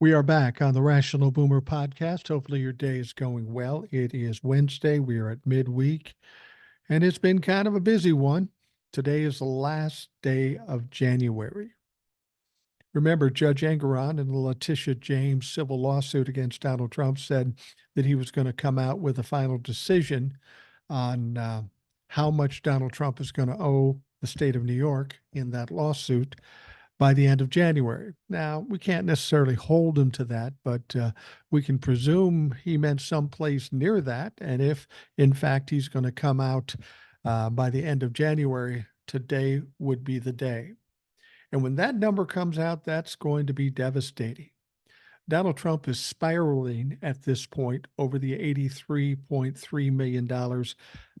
We are back on the Rational Boomer podcast. Hopefully, your day is going well. It is Wednesday. We are at midweek, and it's been kind of a busy one. Today is the last day of January. Remember, Judge Engeron in the Laticia James civil lawsuit against Donald Trump said that he was going to come out with a final decision on how much Donald Trump is going to owe the state of New York in that lawsuit by the end of January. Now, we can't necessarily hold him to that, but we can presume he meant someplace near that. And if, in fact, he's going to come out by the end of January, today would be the day. And when that number comes out, that's going to be devastating. Donald Trump is spiraling at this point over the $83.3 million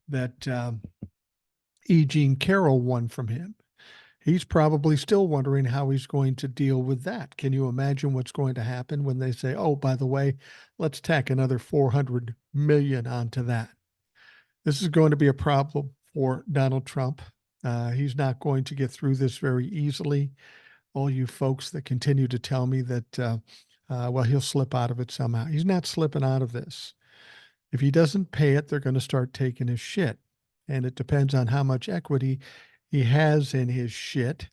that E. Jean Carroll won from him. He's probably still wondering how he's going to deal with that. Can you imagine what's going to happen when they say, oh, by the way, let's tack another 400 million onto that? This is going to be a problem for Donald Trump. He's not going to get through this very easily. All you folks that continue to tell me that, well, he'll slip out of it somehow. He's not slipping out of this. If he doesn't pay it, they're going to start taking his shit. And it depends on how much equity he has in his shit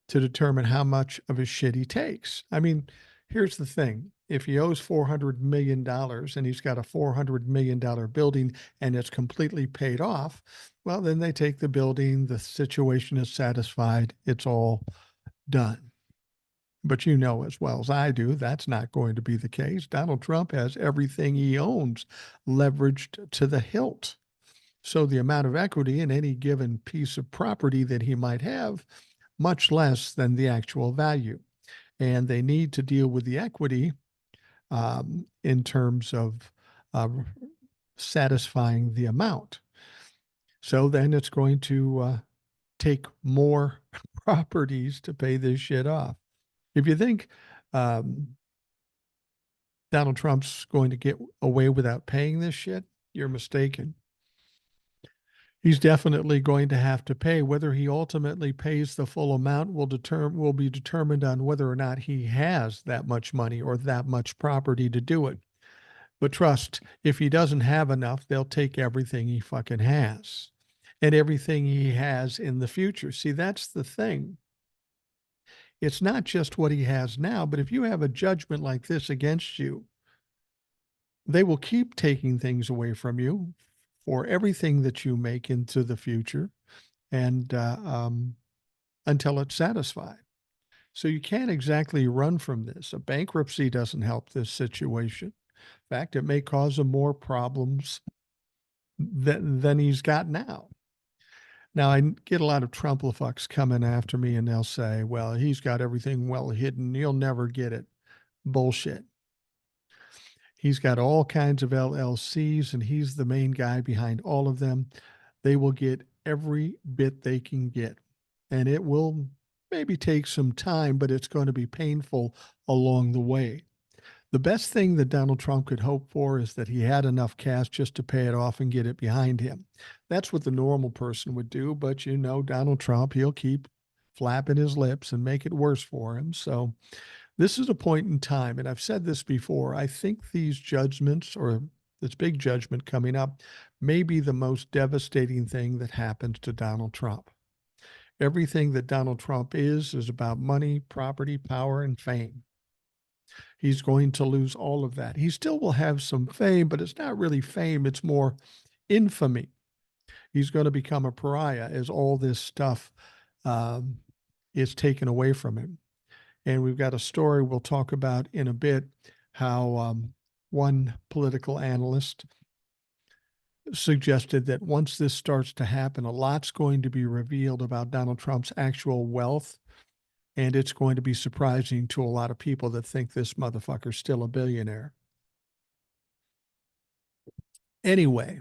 to determine how much of his shit he takes. I mean, here's the thing. If he owes $400 million and he's got a $400 million building and it's completely paid off, well, then they take the building, the situation is satisfied, it's all done. But you know as well as I do, that's not going to be the case. Donald Trump has everything he owns leveraged to the hilt. So the amount of equity in any given piece of property that he might have, much less than the actual value. And they need to deal with the equity in terms of satisfying the amount. So then it's going to take more properties to pay this shit off. If you think Donald Trump's going to get away without paying this shit, you're mistaken. He's definitely going to have to pay. Whether he ultimately pays the full amount will be determined on whether or not he has that much money or that much property to do it. But trust, if he doesn't have enough, they'll take everything he fucking has and everything he has in the future. See, that's the thing. It's not just what he has now, but if you have a judgment like this against you, they will keep taking things away from you for everything that you make into the future and until it's satisfied. So you can't exactly run from this. A bankruptcy doesn't help this situation. In fact, it may cause him more problems than he's got now. Now, I get a lot of Trumplafucks coming after me and they'll say, well, he's got everything well hidden. You'll never get it. Bullshit. He's got all kinds of LLCs and he's the main guy behind all of them. They will get every bit they can get. And it will maybe take some time, but it's going to be painful along the way. The best thing that Donald Trump could hope for is that he had enough cash just to pay it off and get it behind him. That's what the normal person would do. But you know, Donald Trump, he'll keep flapping his lips and make it worse for him. So this is a point in time. And I've said this before. I think these judgments or this big judgment coming up may be the most devastating thing that happens to Donald Trump. Everything that Donald Trump is about money, property, power, and fame. He's going to lose all of that. He still will have some fame, but it's not really fame. It's more infamy. He's going to become a pariah as all this stuff is taken away from him. And we've got a story we'll talk about in a bit, how one political analyst suggested that once this starts to happen, a lot's going to be revealed about Donald Trump's actual wealth. And it's going to be surprising to a lot of people that think this motherfucker's still a billionaire. Anyway,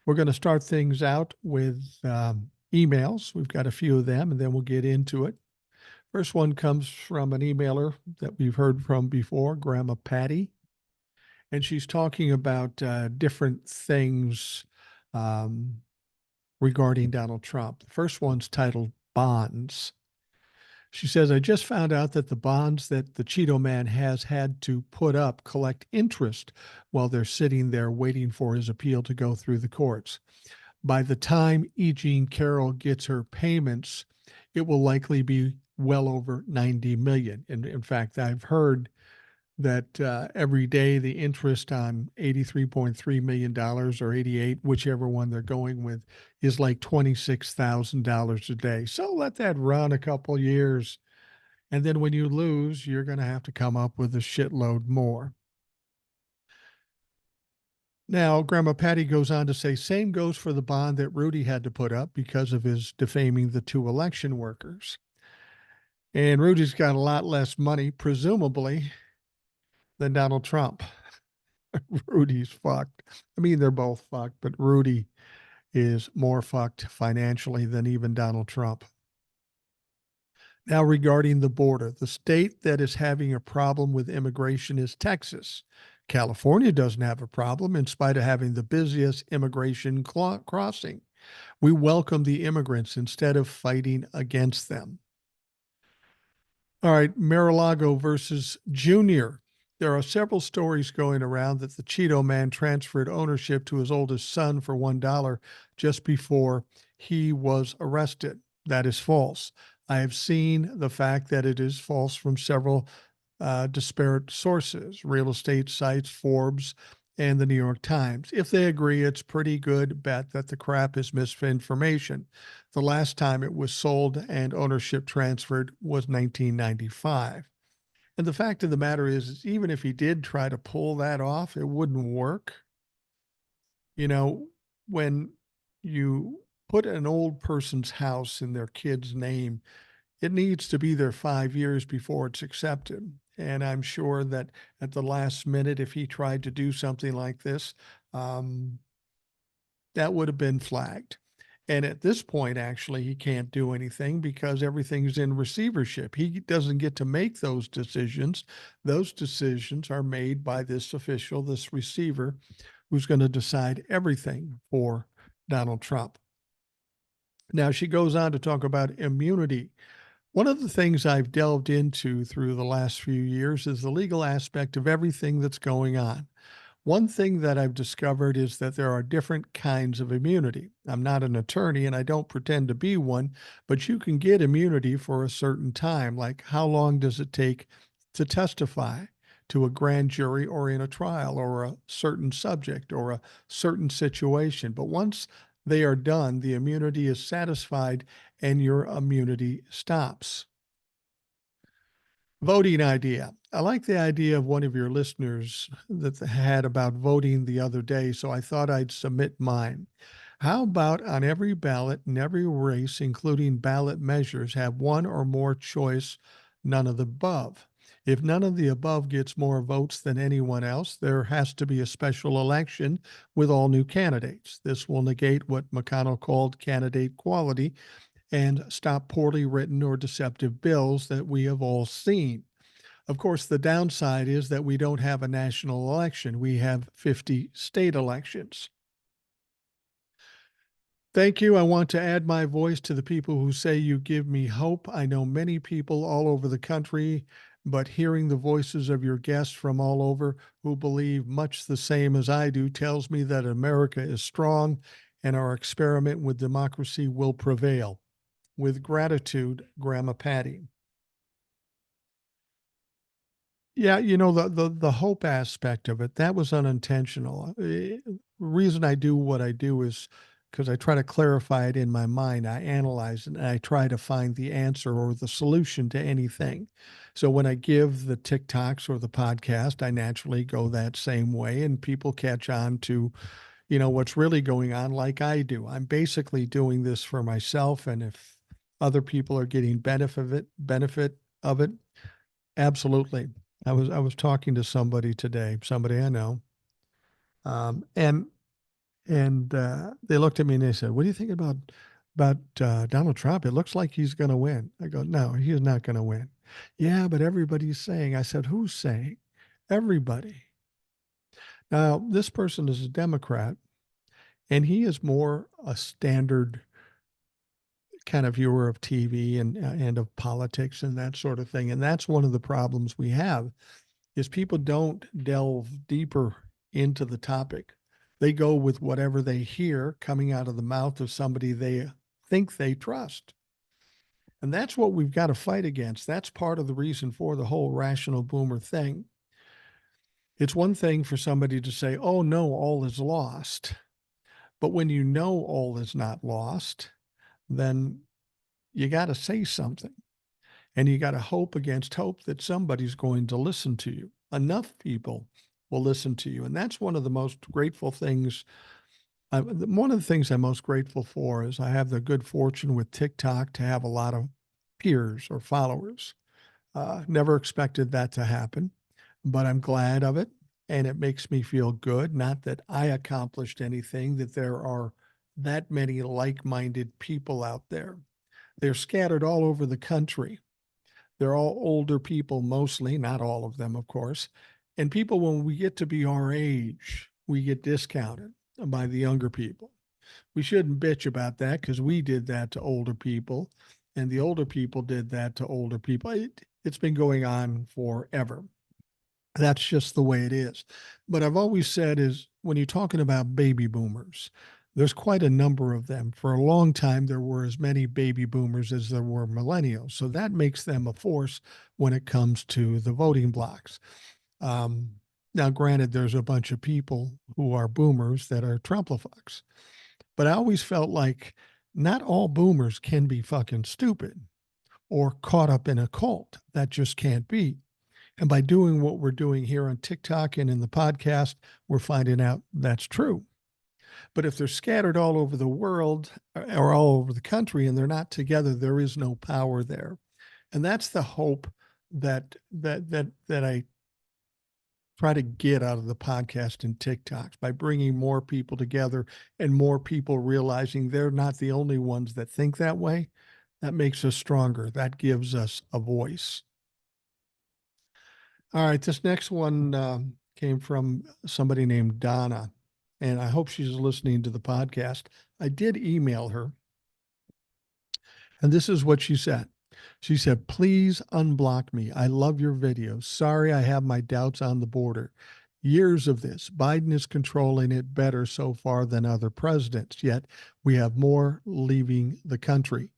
we're going to start things out with emails. We've got a few of them, and then we'll get into it. First one comes from an emailer that we've heard from before, Grandma Patty. And she's talking about different things regarding Donald Trump. The first one's titled Bonds. She says, I just found out that the bonds that the Cheeto Man has had to put up collect interest while they're sitting there waiting for his appeal to go through the courts. By the time E. Jean Carroll gets her payments, it will likely be well over 90 million. And in fact, I've heard that every day the interest on $83.3 million or 88, whichever one they're going with, is like $26,000 a day. So let that run a couple years. And then when you lose, you're going to have to come up with a shitload more. Now, Grandma Patty goes on to say, same goes for the bond that Rudy had to put up because of his defaming the two election workers. And Rudy's got a lot less money, presumably, than Donald Trump. Rudy's fucked. I mean, they're both fucked, but Rudy is more fucked financially than even Donald Trump. Now, regarding the border, the state that is having a problem with immigration is Texas. California doesn't have a problem in spite of having the busiest immigration crossing. We welcome the immigrants instead of fighting against them. All right, Mar-a-Lago versus Junior. There are several stories going around that the Cheeto Man transferred ownership to his oldest son for $1 just before he was arrested. That is false. I have seen the fact that it is false from several disparate sources, real estate sites, Forbes, and the New York Times. If they agree, it's pretty good bet that the crap is misinformation. The last time it was sold and ownership transferred was 1995. And the fact of the matter is even if he did try to pull that off, it wouldn't work. You know, when you put an old person's house in their kid's name, it needs to be there 5 years before it's accepted. And I'm sure that at the last minute, if he tried to do something like this, um, that would have been flagged. And at this point, actually, he can't do anything because everything's in receivership. He doesn't get to make those decisions. Those decisions are made by this official, this receiver, who's going to decide everything for Donald Trump. Now, she goes on to talk about immunity. One of the things I've delved into through the last few years is the legal aspect of everything that's going on. One thing that I've discovered is that there are different kinds of immunity. I'm not an attorney and I don't pretend to be one, but you can get immunity for a certain time. Like, how long does it take to testify to a grand jury or in a trial or a certain subject or a certain situation? But once they are done, the immunity is satisfied and your immunity stops. Voting idea. I like the idea of one of your listeners that had about voting the other day, so I thought I'd submit mine. How about on every ballot in every race, including ballot measures, have one or more choice, none of the above? If none of the above gets more votes than anyone else, there has to be a special election with all new candidates. This will negate what McConnell called candidate quality and stop poorly written or deceptive bills that we have all seen. Of course, the downside is that we don't have a national election. We have 50 state elections. Thank you. I want to add my voice to the people who say you give me hope. I know many people all over the country, but hearing the voices of your guests from all over who believe much the same as I do tells me that America is strong and our experiment with democracy will prevail. With gratitude, Grandma Patty. Yeah, the hope aspect of it, that was unintentional. Reason I do what I do is because I try to clarify it in my mind. I analyze it and I try to find the answer or the solution to anything. So when I give the TikToks or the podcast, I naturally go that same way and people catch on to, what's really going on like I do. I'm basically doing this for myself, and if other people are getting benefit of it, absolutely. I was talking to somebody today, somebody I know, and they looked at me and they said, "What do you think about Donald Trump? It looks like he's going to win." I go, "No, he's not going to win." Yeah, but everybody's saying. I said, "Who's saying?" Everybody. Now, this person is a Democrat, and he is more a standard kind of viewer of TV and of politics and that sort of thing. And that's one of the problems we have is people don't delve deeper into the topic. They go with whatever they hear coming out of the mouth of somebody they think they trust. And that's what we've got to fight against. That's part of the reason for the whole rational boomer thing. It's one thing for somebody to say, oh no, all is lost. But when you know all is not lost, then you got to say something. And you got to hope against hope that somebody's going to listen to you. Enough people will listen to you. And that's one of the most grateful things. One of the things I'm most grateful for is I have the good fortune with TikTok to have a lot of peers or followers. Never expected that to happen, but I'm glad of it. And it makes me feel good. Not that I accomplished anything, that there are that many like minded people out there. They're scattered all over the country. They're all older people, mostly, not all of them, of course. And people, when we get to be our age, we get discounted by the younger people. We shouldn't bitch about that because we did that to older people, and the older people did that to older people. It's been going on forever. That's just the way it is. But I've always said is when you're talking about baby boomers, there's quite a number of them. For a long time, there were as many baby boomers as there were millennials. So that makes them a force when it comes to the voting blocks. Um, Now, granted, there's a bunch of people who are boomers that are Trumplifucks, but I always felt like not all boomers can be fucking stupid or caught up in a cult. That just can't be. And by doing what we're doing here on TikTok and in the podcast, we're finding out that's true. But if they're scattered all over the world or all over the country and they're not together, there is no power there. And that's the hope that I try to get out of the podcast and TikToks by bringing more people together and more people realizing they're not the only ones that think that way. That makes us stronger. That gives us a voice. All right, this next one came from somebody named Donna, and I hope she's listening to the podcast. I did email her, and this is what she said. She said, please unblock me. I love your videos. Sorry, I have my doubts on the border. Years of this. Biden is controlling it better so far than other presidents, yet we have more leaving the country.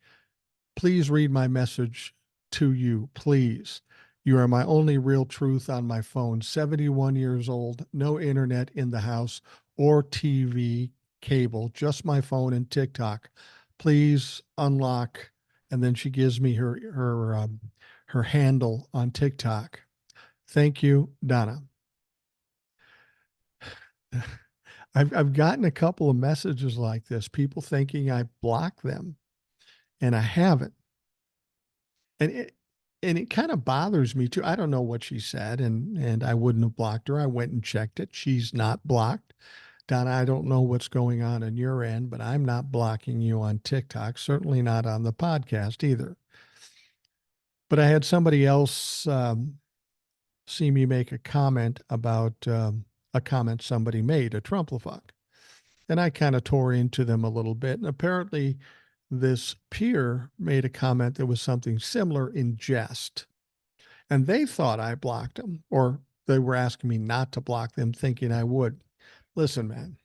Please read my message to you, please. You are my only real truth on my phone. 71 years old, no internet in the house or TV cable, just my phone and TikTok. Please unlock. And then she gives me her handle on TikTok. Thank you, Donna. I've gotten a couple of messages like this, people thinking I blocked them, and I haven't. And it kind of bothers me too. I don't know what she said, and I wouldn't have blocked her. I went and checked it. She's not blocked. Donna, I don't know what's going on your end, but I'm not blocking you on TikTok, certainly not on the podcast either. But I had somebody else see me make a comment about a comment somebody made, a Trumplifuck. And I kind of tore into them a little bit. And apparently, this peer made a comment that was something similar in jest. And they thought I blocked them, or they were asking me not to block them, thinking I would. Listen, man,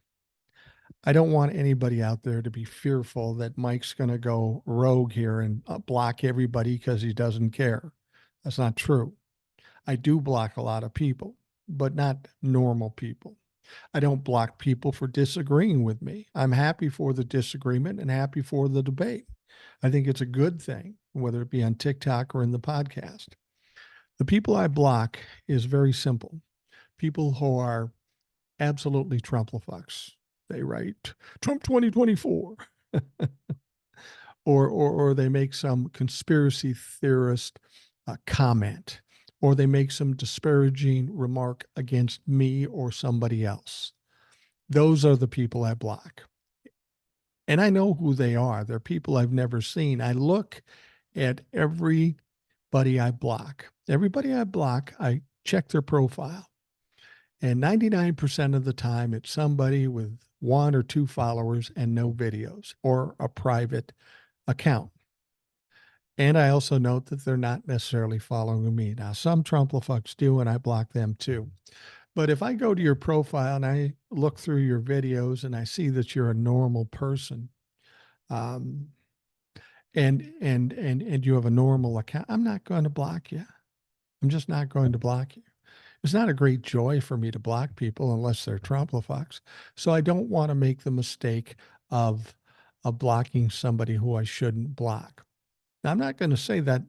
I don't want anybody out there to be fearful that Mike's going to go rogue here and block everybody because he doesn't care. That's not true. I do block a lot of people, but not normal people. I don't block people for disagreeing with me. I'm happy for the disagreement and happy for the debate. I think it's a good thing, whether it be on TikTok or in the podcast. The people I block is very simple. People who are absolutely Trumplifucks. They write Trump 2024, or they make some conspiracy theorist comment, or they make some disparaging remark against me or somebody else. Those are the people I block. And I know who they are. They're people I've never seen. I look at everybody I block. Everybody I block, I check their profile. And 99% of the time, it's somebody with one or two followers and no videos, or a private account. And I also note that they're not necessarily following me. Now, some Trumplefucks do, and I block them too. But if I go to your profile and I look through your videos and I see that you're a normal person, um, and you have a normal account, I'm not going to block you. I'm just not going to block you. It's not a great joy for me to block people unless they're Trumplefucks. So I don't want to make the mistake of blocking somebody who I shouldn't block. Now, I'm not going to say that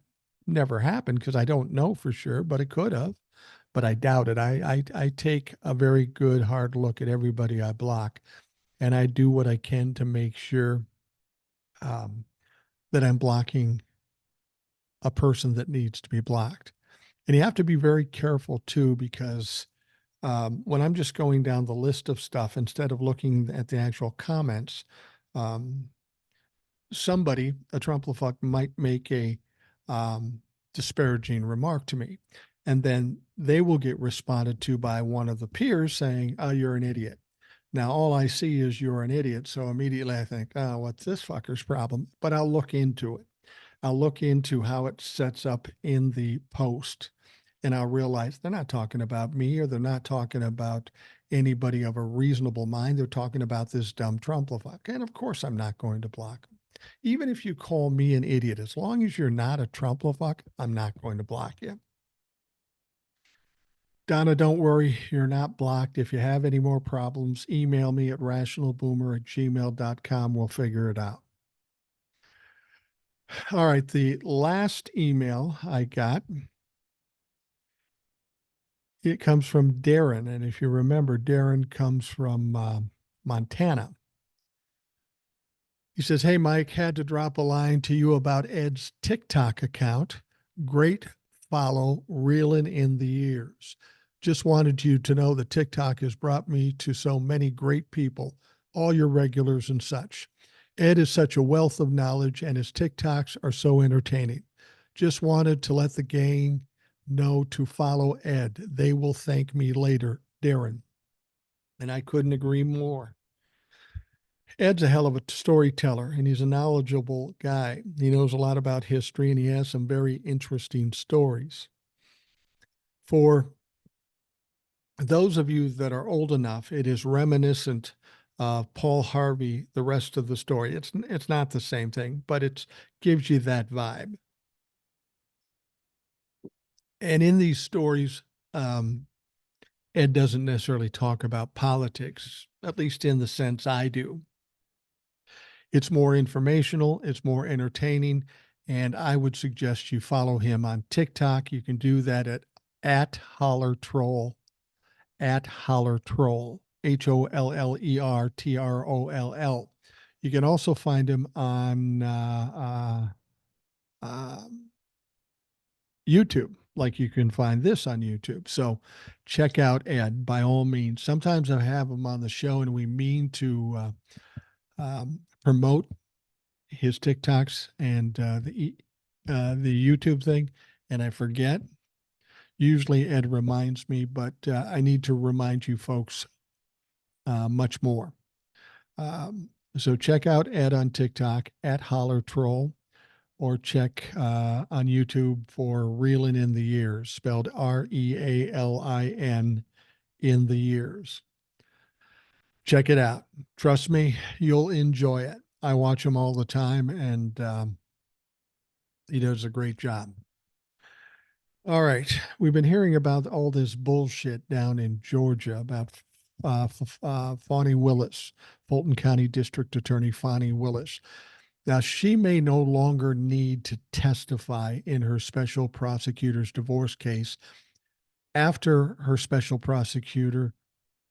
never happened because I don't know for sure, but it could have. But I doubt it. I take a very good hard look at everybody I block, and I do what I can to make sure um, that I'm blocking a person that needs to be blocked. And you have to be very careful too, because when I'm just going down the list of stuff instead of looking at the actual comments, um, somebody, a Trumplefuck, might make a disparaging remark to me. And then they will get responded to by one of the peers saying, "Oh, you're an idiot." Now, all I see is you're an idiot. So immediately I think, "Oh, what's this fucker's problem?" But I'll look into it. I'll look into how it sets up in the post, and I'll realize they're not talking about me, or they're not talking about anybody of a reasonable mind. They're talking about this dumb Trumplefuck. And of course, I'm not going to block them. Even if you call me an idiot, as long as you're not a Trumplefuck, I'm not going to block you. Donna, don't worry, you're not blocked. If you have any more problems, email me at rationalboomer@gmail.com. We'll figure it out. All right, the last email I got, it comes from Darren. And if you remember, Darren comes from Montana. He says, "Hey, Mike, had to drop a line to you about Ed's TikTok account. Great follow, reeling in the years. Just wanted you to know that TikTok has brought me to so many great people, all your regulars and such. Ed is such a wealth of knowledge, and his TikToks are so entertaining. Just wanted to let the gang know to follow Ed. They will thank me later, Darren." And I couldn't agree more. Ed's a hell of a storyteller, and he's a knowledgeable guy. He knows a lot about history, and he has some very interesting stories. For those of you that are old enough, it is reminiscent of Paul Harvey, the rest of the story. It's not the same thing, but it gives you that vibe. And in these stories, Ed doesn't necessarily talk about politics, at least in the sense I do. It's more informational, it's more entertaining, and I would suggest you follow him on TikTok. You can do that at Holler Troll, at Holler Troll, HOLLERTROLL. You can also find him on YouTube, like you can find this on YouTube. So check out Ed by all means. Sometimes I have him on the show, and we mean to promote his TikToks and the YouTube thing, and I forget. Usually Ed reminds me, but I need to remind you folks much more. So check out Ed on TikTok at Holler Troll, or check on YouTube for Reelin' in the Years, spelled REALIN in the years. Check it out. Trust me, you'll enjoy it. I watch him all the time, and he does a great job. All right. We've been hearing about all this bullshit down in Georgia about Fani Willis, Fulton County District Attorney Fani Willis. Now, she may no longer need to testify in her special prosecutor's divorce case after her special prosecutor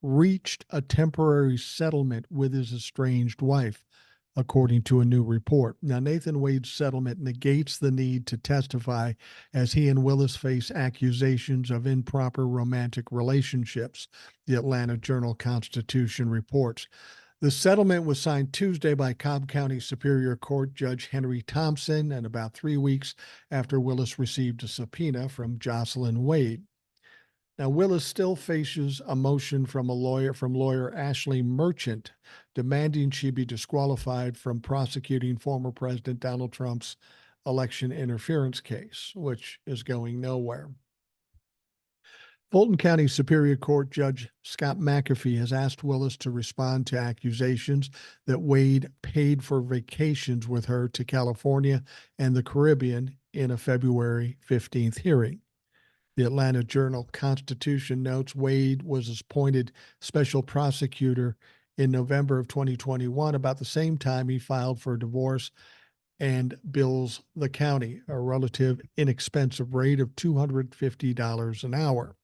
reached a temporary settlement with his estranged wife, according to a new report. Now, Nathan Wade's settlement negates the need to testify, as he and Willis face accusations of improper romantic relationships, the Atlanta Journal-Constitution reports. The settlement was signed Tuesday by Cobb County Superior Court Judge Henry Thompson, and about 3 weeks after Willis received a subpoena from Jocelyn Wade. Now, Willis still faces a motion from lawyer Ashley Merchant, demanding she be disqualified from prosecuting former President Donald Trump's election interference case, which is going nowhere. Fulton County Superior Court Judge Scott McAfee has asked Willis to respond to accusations that Wade paid for vacations with her to California and the Caribbean in a February 15th hearing. The Atlanta Journal-Constitution notes Wade was appointed special prosecutor in November of 2021, about the same time he filed for divorce and bills the county a relative inexpensive rate of $250 an hour.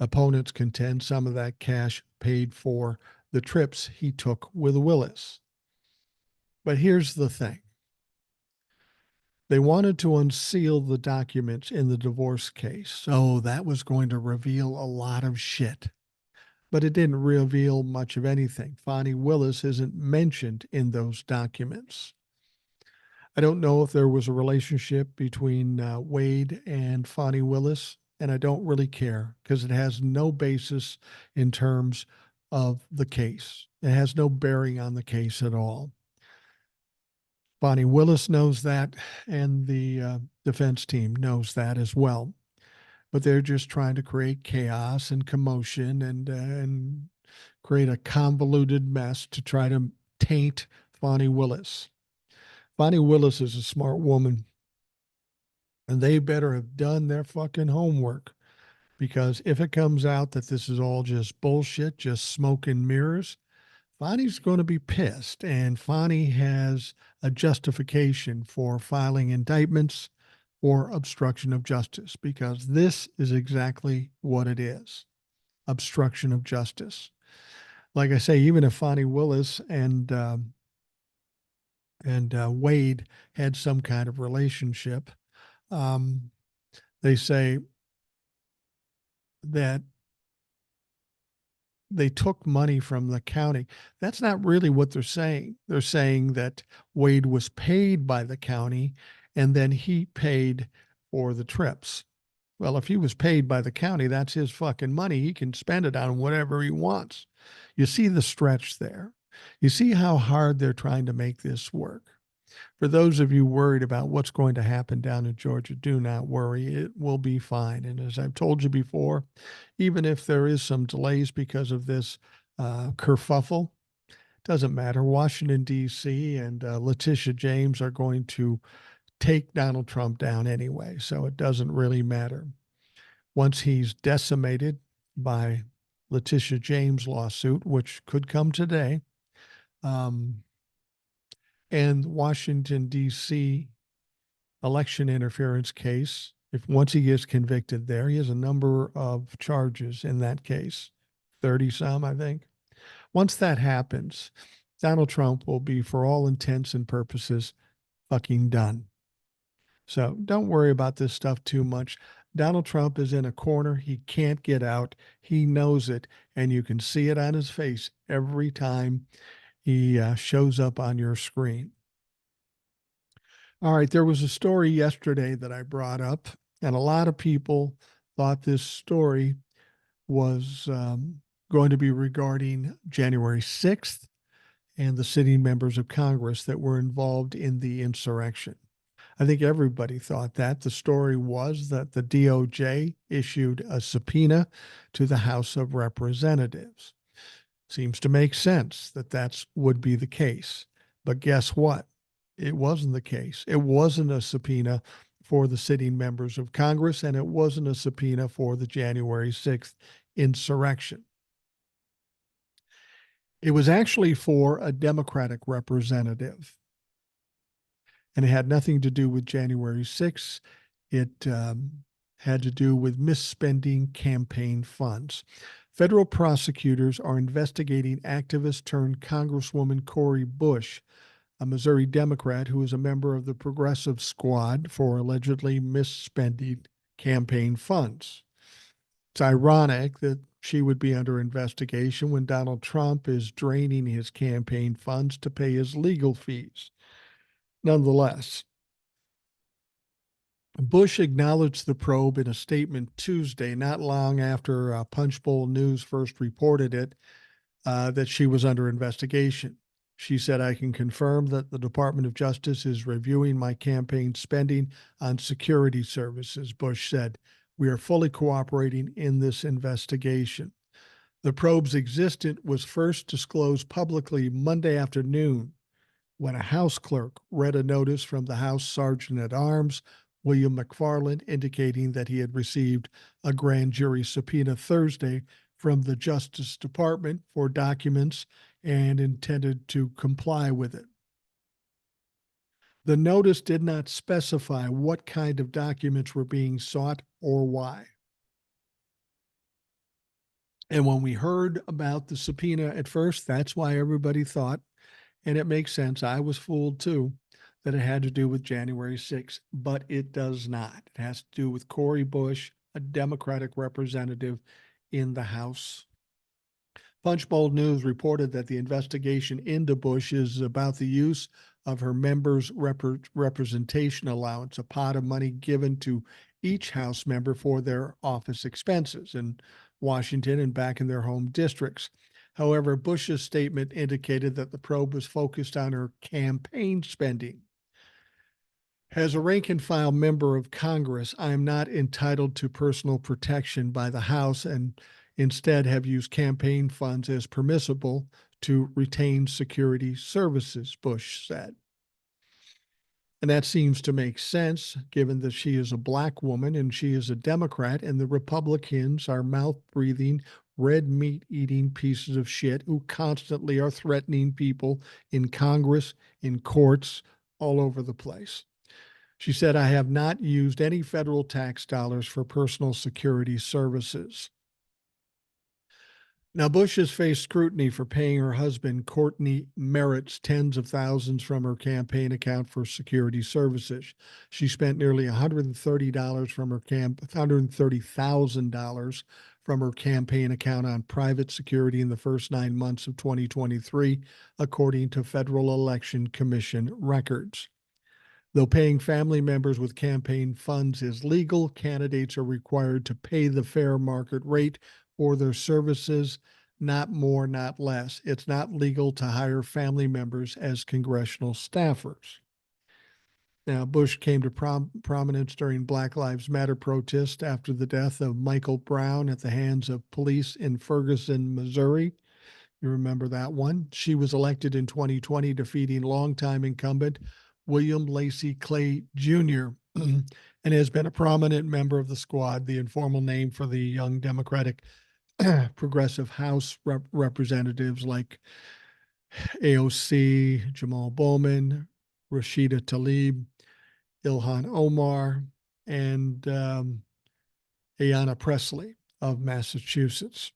Opponents contend some of that cash paid for the trips he took with Willis. But here's the thing. They wanted to unseal the documents in the divorce case, so that was going to reveal a lot of shit. But it didn't reveal much of anything. Fonnie Willis isn't mentioned in those documents. I don't know if there was a relationship between Wade and Fonnie Willis, and I don't really care because it has no basis in terms of the case. It has no bearing on the case at all. Fonnie Willis knows that, and the defense team knows that as well. But they're just trying to create chaos and commotion and create a convoluted mess to try to taint Fonnie Willis. Fonnie Willis is a smart woman, and they better have done their fucking homework, because if it comes out that this is all just bullshit, just smoke and mirrors, Fonnie's going to be pissed, and Fonnie has a justification for filing indictments for obstruction of justice, because this is exactly what it is: obstruction of justice. Like I say, even if Fonnie Willis and Wade had some kind of relationship, they say that they took money from the county. That's not really what they're saying. They're saying that Wade was paid by the county and then he paid for the trips. Well, if he was paid by the county, that's his fucking money. He can spend it on whatever he wants. You see the stretch there. You see how hard they're trying to make this work. For those of you worried about what's going to happen down in Georgia, do not worry. It will be fine. And as I've told you before, even if there is some delays because of this kerfuffle, doesn't matter. Washington, D.C. and Laticia James are going to take Donald Trump down anyway, so it doesn't really matter. Once he's decimated by Laticia James' lawsuit, which could come today, and Washington, D.C. election interference case, if once he gets convicted there, he has a number of charges in that case, 30 some, I think. Once that happens, Donald Trump will be, for all intents and purposes, fucking done. So don't worry about this stuff too much. Donald Trump is in a corner. He can't get out. He knows it, and you can see it on his face every time he shows up on your screen. All right, there was a story yesterday that I brought up, and a lot of people thought this story was going to be regarding January 6th and the sitting members of Congress that were involved in the insurrection. I think everybody thought that. The story was that the DOJ issued a subpoena to the House of Representatives. Seems to make sense that that would be the case. But guess what? It wasn't the case. It wasn't a subpoena for the sitting members of Congress, and it wasn't a subpoena for the January 6th insurrection. It was actually for a Democratic representative, and it had nothing to do with January 6th. It had to do with misspending campaign funds. Federal prosecutors are investigating activist turned Congresswoman Cori Bush, a Missouri Democrat who is a member of the Progressive Squad, for allegedly misspending campaign funds. It's ironic that she would be under investigation when Donald Trump is draining his campaign funds to pay his legal fees. Nonetheless, Bush acknowledged the probe in a statement Tuesday, not long after Punchbowl News first reported it, that she was under investigation. She said, I can confirm that the Department of Justice is reviewing my campaign spending on security services, Bush said. We are fully cooperating in this investigation. The probe's existence was first disclosed publicly Monday afternoon when a House clerk read a notice from the House Sergeant at Arms, William McFarland, indicating that he had received a grand jury subpoena Thursday from the Justice Department for documents and intended to comply with it. The notice did not specify what kind of documents were being sought or why. And when we heard about the subpoena at first, that's why everybody thought, and it makes sense, I was fooled too, that it had to do with January 6th, but it does not. It has to do with Cori Bush, a Democratic representative in the House. Punchbowl News reported that the investigation into Bush is about the use of her members' representation allowance, a pot of money given to each House member for their office expenses in Washington and back in their home districts. However, Bush's statement indicated that the probe was focused on her campaign spending. As a rank and file member of Congress, I am not entitled to personal protection by the House and instead have used campaign funds as permissible to retain security services, Bush said. And that seems to make sense given that she is a black woman and she is a Democrat, and the Republicans are mouth breathing, red meat eating pieces of shit who constantly are threatening people in Congress, in courts, all over the place. She said, I have not used any federal tax dollars for personal security services. Now, Bush has faced scrutiny for paying her husband, Courtney Merritt's, tens of thousands from her campaign account for security services. She spent nearly $130 from her $130,000 from her campaign account on private security in the first 9 months of 2023, according to Federal Election Commission records. Though paying family members with campaign funds is legal, candidates are required to pay the fair market rate for their services, not more, not less. It's not legal to hire family members as congressional staffers. Now, Bush came to prominence during Black Lives Matter protests after the death of Michael Brown at the hands of police in Ferguson, Missouri. You remember that one. She was elected in 2020, defeating longtime incumbent William Lacey Clay Jr., and has been a prominent member of the squad, the informal name for the young Democratic progressive House representatives like AOC, Jamal Bowman, Rashida Tlaib, Ilhan Omar, and Ayanna Pressley of Massachusetts.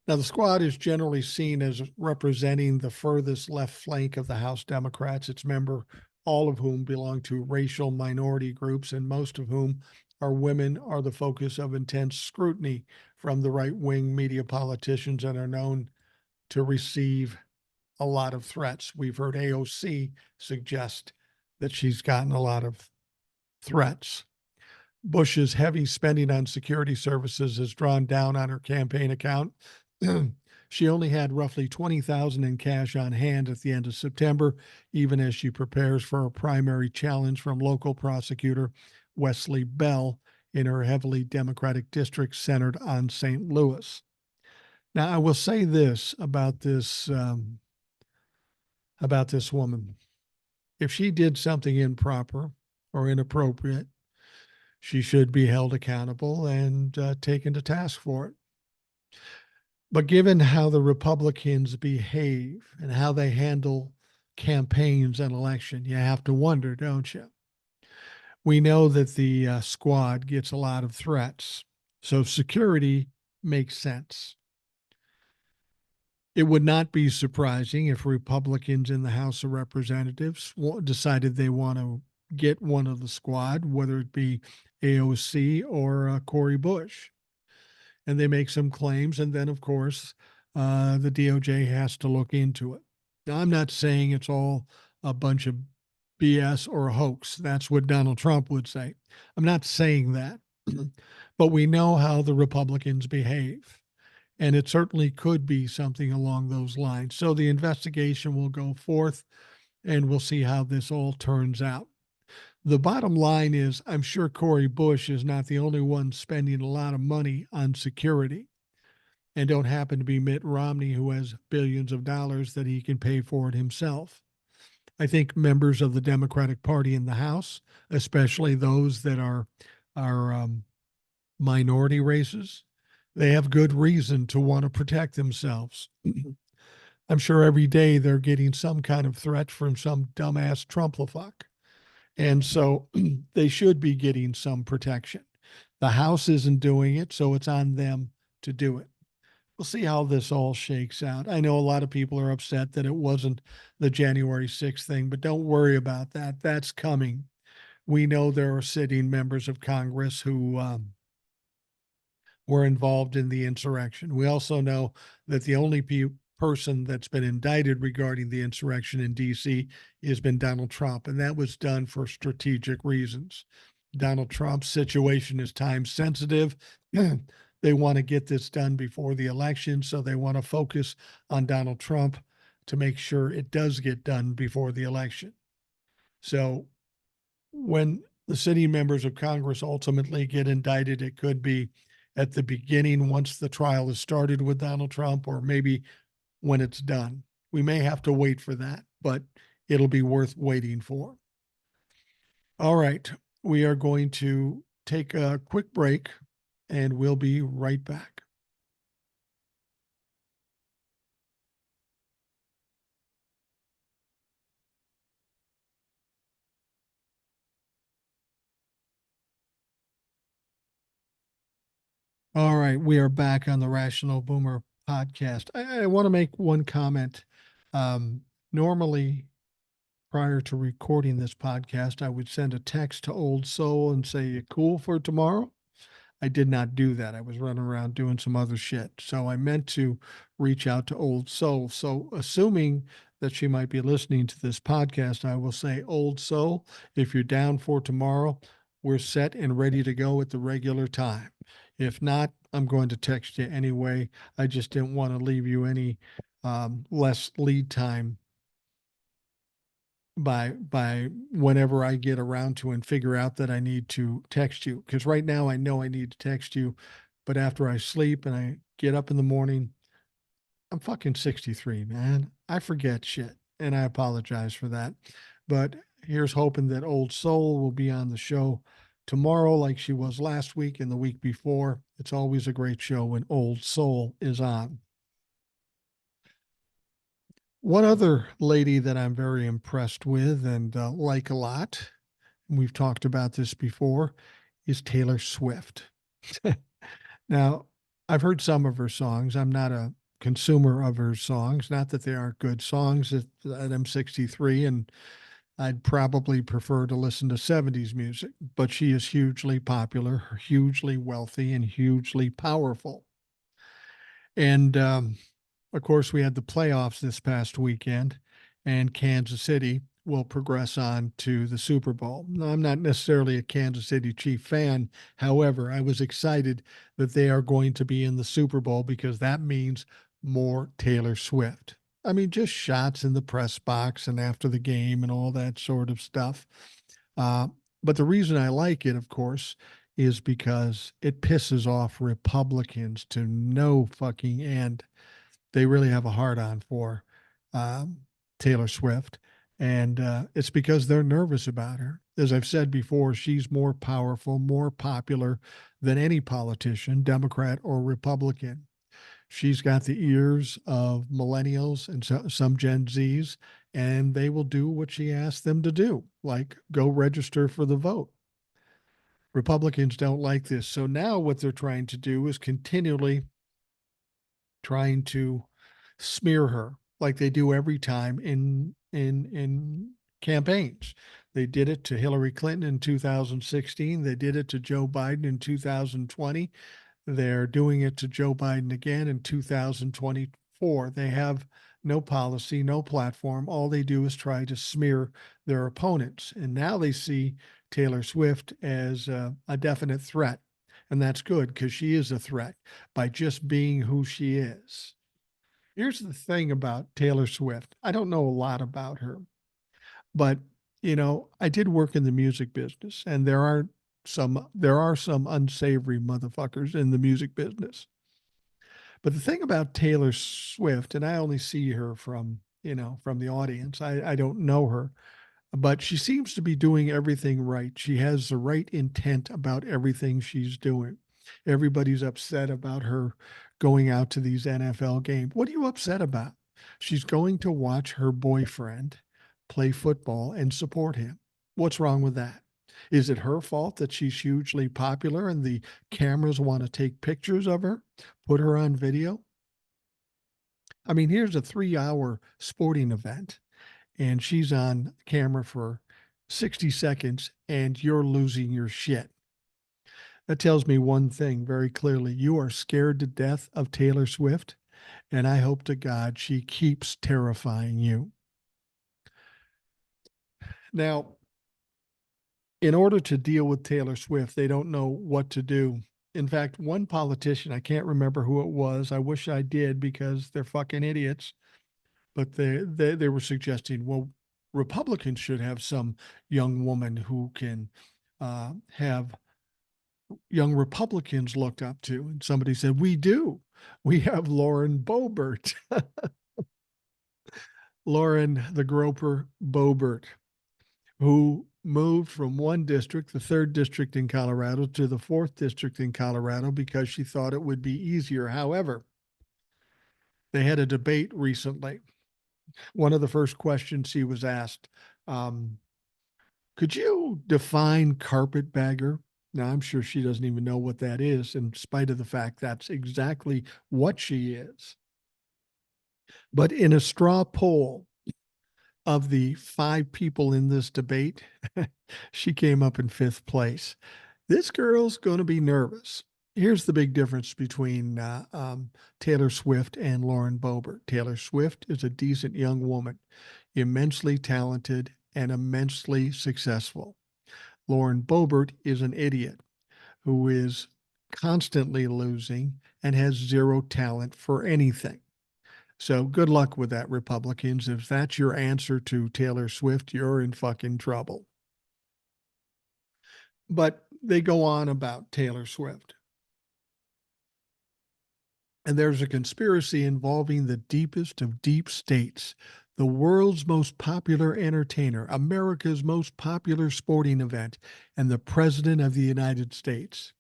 Now, the squad is generally seen as representing the furthest left flank of the House Democrats, its members, all of whom belong to racial minority groups, and most of whom are women, are the focus of intense scrutiny from the right-wing media politicians and are known to receive a lot of threats. We've heard AOC suggest that she's gotten a lot of threats. Bush's heavy spending on security services has drawn down on her campaign account. She only had roughly $20,000 in cash on hand at the end of September, even as she prepares for a primary challenge from local prosecutor Wesley Bell in her heavily Democratic district centered on St. Louis. Now, I will say this about this woman. If she did something improper or inappropriate, she should be held accountable and taken to task for it. But given how the Republicans behave and how they handle campaigns and election, you have to wonder, don't you? We know that the squad gets a lot of threats, so security makes sense. It would not be surprising if Republicans in the House of Representatives decided they want to get one of the squad, whether it be AOC or Cori Bush. And they make some claims, and then, of course, the DOJ has to look into it. Now, I'm not saying it's all a bunch of BS or a hoax. That's what Donald Trump would say. I'm not saying that, but we know how the Republicans behave. And it certainly could be something along those lines. So the investigation will go forth and we'll see how this all turns out. The bottom line is, I'm sure Cori Bush is not the only one spending a lot of money on security, and don't happen to be Mitt Romney, who has billions of dollars that he can pay for it himself. I think members of the Democratic Party in the House, especially those that are minority races, they have good reason to want to protect themselves. I'm sure every day they're getting some kind of threat from some dumbass Trumplafuck. And so they should be getting some protection. The House isn't doing it, so it's on them to do it. We'll see how this all shakes out. I know a lot of people are upset that it wasn't the January 6th thing, but don't worry about that. That's coming. We know there are sitting members of Congress who were involved in the insurrection. We also know that the only person that's been indicted regarding the insurrection in D.C. has been Donald Trump, and that was done for strategic reasons. Donald Trump's situation is time sensitive. They want to get this done before the election, so they want to focus on Donald Trump to make sure it does get done before the election. So when the sitting members of Congress ultimately get indicted, it could be at the beginning once the trial is started with Donald Trump, or maybe when it's done. We may have to wait for that, but it'll be worth waiting for. All right, we are going to take a quick break and we'll be right back. All right, we are back on the Rational Boomer podcast. I want to make one comment. Normally, prior to recording this podcast, I would send a text to Old Soul and say, "You cool for tomorrow?" I did not do that. I was running around doing some other shit. So I meant to reach out to Old Soul. So assuming that she might be listening to this podcast, I will say, Old Soul, if you're down for tomorrow, we're set and ready to go at the regular time. If not, I'm going to text you anyway. I just didn't want to leave you any less lead time by whenever I get around to and figure out that I need to text you. Because right now I know I need to text you, but after I sleep and I get up in the morning, I'm fucking 63, man. I forget shit, and I apologize for that. But here's hoping that Old Soul will be on the show tomorrow like she was last week and the week before. It's always a great show when Old Soul is on. One other lady that I'm very impressed with and like a lot, and we've talked about this before, is Taylor Swift. Now, I've heard some of her songs. I'm not a consumer of her songs. Not that they aren't good songs. That I'm 63 and I'd probably prefer to listen to 70s music, but she is hugely popular, hugely wealthy, and hugely powerful. And of course, we had the playoffs this past weekend, and Kansas City will progress on to the Super Bowl. Now, I'm not necessarily a Kansas City Chief fan. However, I was excited that they are going to be in the Super Bowl because that means more Taylor Swift. I mean, just shots in the press box and after the game and all that sort of stuff. But the reason I like it, of course, is because it pisses off Republicans to no fucking end. They really have a hard on for um, Taylor Swift. And it's because they're nervous about her. As I've said before, she's more powerful, more popular than any politician, Democrat or Republican. She's got the ears of millennials and some Gen Zs, and they will do what she asks them to do, like go register for the vote. Republicans don't like this. So now what they're trying to do is continually trying to smear her like they do every time in campaigns. They did it to Hillary Clinton in 2016. They did it to Joe Biden in 2020. They're doing it to Joe Biden again in 2024. They have no policy, no platform. All they do is try to smear their opponents. And now they see Taylor Swift as a definite threat. And that's good because she is a threat by just being who she is. Here's the thing about Taylor Swift. I don't know a lot about her, but I did work in the music business, and there are some unsavory motherfuckers in the music business. But the thing about Taylor Swift, and I only see her from the audience. I don't know her, but she seems to be doing everything right. She has the right intent about everything she's doing. Everybody's upset about her going out to these NFL games. What are you upset about? She's going to watch her boyfriend play football and support him. What's wrong with that? Is it her fault that she's hugely popular and the cameras want to take pictures of her, put her on video? I mean, here's a 3-hour sporting event and she's on camera for 60 seconds and you're losing your shit. That tells me one thing very clearly. You are scared to death of Taylor Swift, and I hope to God she keeps terrifying you. Now, in order to deal with Taylor Swift, they don't know what to do. In fact, one politician, I can't remember who it was. I wish I did because they're fucking idiots. But they were suggesting, well, Republicans should have some young woman who can have young Republicans looked up to. And somebody said, we do. We have Lauren Boebert, Lauren the Groper Boebert, who moved from one district, the third district in Colorado, to the fourth district in Colorado because she thought it would be easier. However, they had a debate recently. One of the first questions she was asked, could you define carpetbagger? Now, I'm sure she doesn't even know what that is, in spite of the fact that's exactly what she is. But in a straw poll of the 5 people in this debate, she came up in 5th place. This girl's going to be nervous. Here's the big difference between Taylor Swift and Lauren Boebert. Taylor Swift is a decent young woman, immensely talented and immensely successful. Lauren Boebert is an idiot who is constantly losing and has zero talent for anything. So good luck with that, Republicans. If that's your answer to Taylor Swift, you're in fucking trouble. But they go on about Taylor Swift. And there's a conspiracy involving the deepest of deep states, the world's most popular entertainer, America's most popular sporting event, and the President of the United States.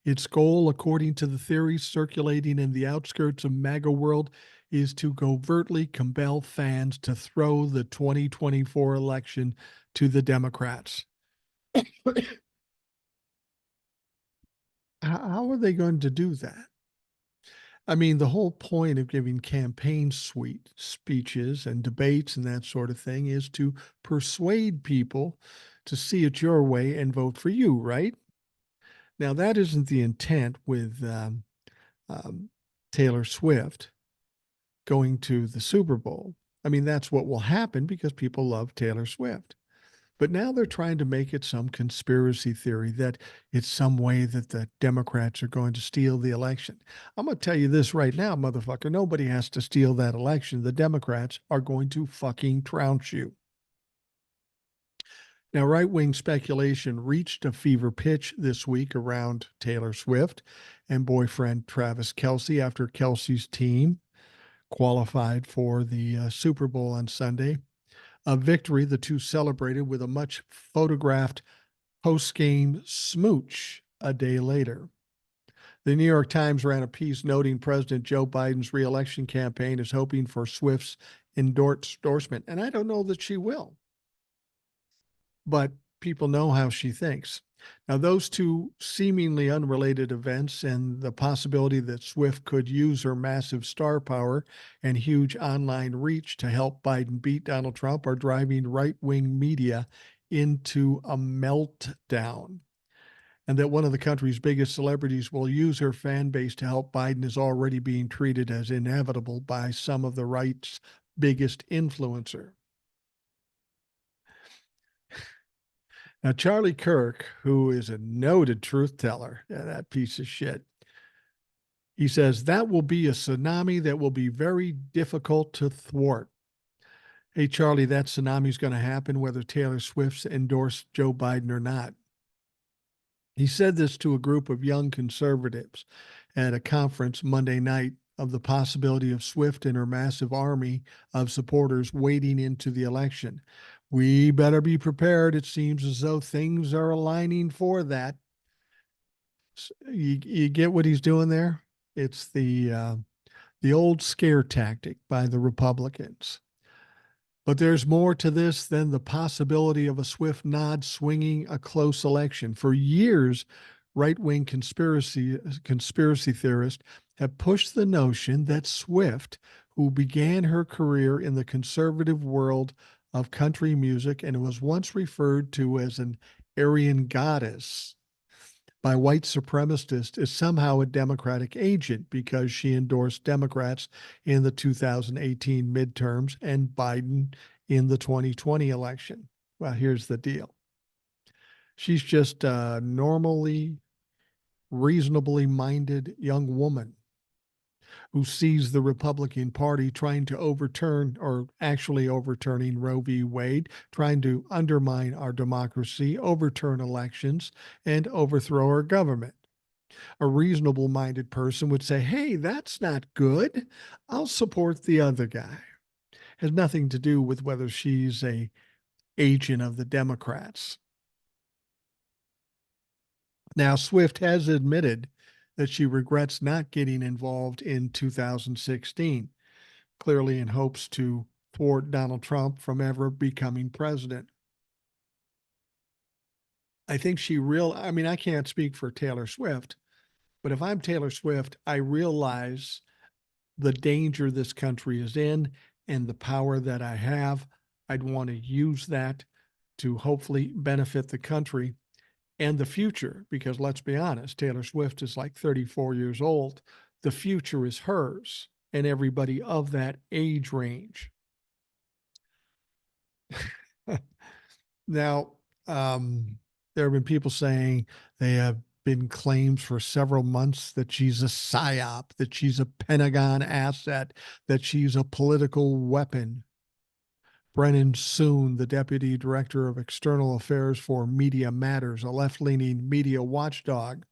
Its goal, according to the theories circulating in the outskirts of MAGA world, is to covertly compel fans to throw the 2024 election to the Democrats. How are they going to do that? I mean, the whole point of giving campaign suite speeches and debates and that sort of thing is to persuade people to see it your way and vote for you, right? Now, that isn't the intent with um, Taylor Swift going to the Super Bowl. I mean, that's what will happen because people love Taylor Swift. But now they're trying to make it some conspiracy theory that it's some way that the Democrats are going to steal the election. I'm going to tell you this right now, motherfucker. Nobody has to steal that election. The Democrats are going to fucking trounce you. Now, right wing speculation reached a fever pitch this week around Taylor Swift and boyfriend Travis Kelce after Kelce's team qualified for the Super Bowl on Sunday. A victory the two celebrated with a much photographed post-game smooch a day later. The New York Times ran a piece noting President Joe Biden's reelection campaign is hoping for Swift's endorsement. And I don't know that she will, but people know how she thinks. Now, those two seemingly unrelated events and the possibility that Swift could use her massive star power and huge online reach to help Biden beat Donald Trump are driving right-wing media into a meltdown. And that one of the country's biggest celebrities will use her fan base to help Biden is already being treated as inevitable by some of the right's biggest influencer. Now, Charlie Kirk, who is a noted truth teller, yeah, that piece of shit, he says that will be a tsunami that will be very difficult to thwart. Hey, Charlie, that tsunami is going to happen whether Taylor Swift's endorsed Joe Biden or not. He said this to a group of young conservatives at a conference Monday night of the possibility of Swift and her massive army of supporters wading into the election. We better be prepared. It seems as though things are aligning for that. You get what he's doing there? It's the old scare tactic by the Republicans. But there's more to this than the possibility of a swift nod swinging a close election. For years, right-wing conspiracy theorists have pushed the notion that Swift, who began her career in the conservative world of country music and was once referred to as an Aryan goddess by white supremacists, is somehow a Democratic agent because she endorsed Democrats in the 2018 midterms and Biden in the 2020 election. Well, here's the deal. She's just a normally, reasonably minded young woman who sees the Republican Party trying to overturn, or actually overturning, Roe v. Wade, trying to undermine our democracy, overturn elections, and overthrow our government. A reasonable minded person would say, hey, that's not good. I'll support the other guy. Has nothing to do with whether she's a agent of the Democrats. Now, Swift has admitted that she regrets not getting involved in 2016, clearly in hopes to thwart Donald Trump from ever becoming president. I think I mean, I can't speak for Taylor Swift, but if I'm Taylor Swift, I realize the danger this country is in and the power that I have. I'd want to use that to hopefully benefit the country and the future, because let's be honest, Taylor Swift is like 34 years old. The future is hers and everybody of that age range. Now, there have been people saying they have been claims for several months that she's a psyop, that she's a Pentagon asset, that she's a political weapon. Brennan Soon, the deputy director of external affairs for Media Matters, a left leaning media watchdog.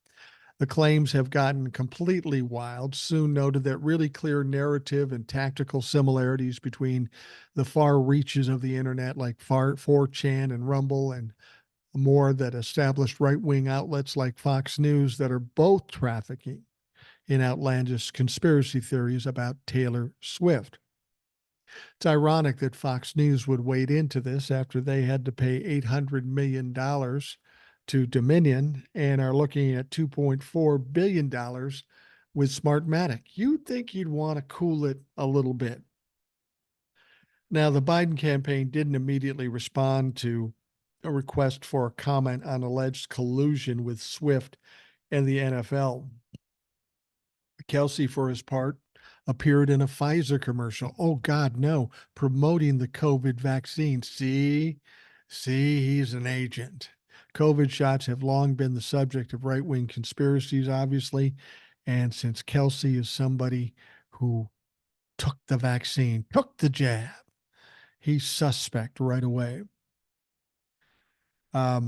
The claims have gotten completely wild. Soon noted that really clear narrative and tactical similarities between the far reaches of the internet, like 4chan and Rumble, and more that established right wing outlets like Fox News that are both trafficking in outlandish conspiracy theories about Taylor Swift. It's ironic that Fox News would wade into this after they had to pay $800 million to Dominion and are looking at $2.4 billion with Smartmatic. You'd think you'd want to cool it a little bit. Now, the Biden campaign didn't immediately respond to a request for a comment on alleged collusion with Swift and the NFL. Kelsey, for his part, appeared in a Pfizer commercial. Oh, God, no, promoting the COVID vaccine. See, he's an agent. COVID shots have long been the subject of right wing conspiracies, obviously. And since Kelsey is somebody who took the vaccine, took the jab, he's suspect right away. Now,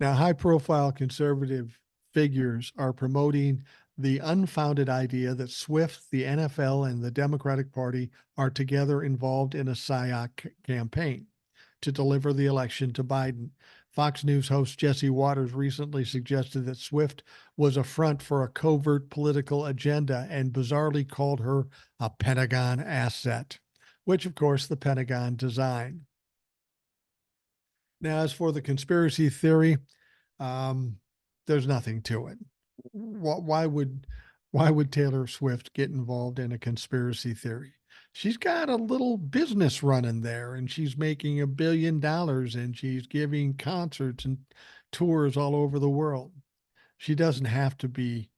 high profile conservative figures are promoting the unfounded idea that Swift, the NFL, and the Democratic Party are together involved in a PSYOP campaign to deliver the election to Biden. Fox News host Jesse Waters recently suggested that Swift was a front for a covert political agenda and bizarrely called her a Pentagon asset, which, of course, the Pentagon designed. Now, as for the conspiracy theory, there's nothing to it. Why would Taylor Swift get involved in a conspiracy theory? She's got a little business running there, and she's making $1 billion, and she's giving concerts and tours all over the world. She doesn't have to be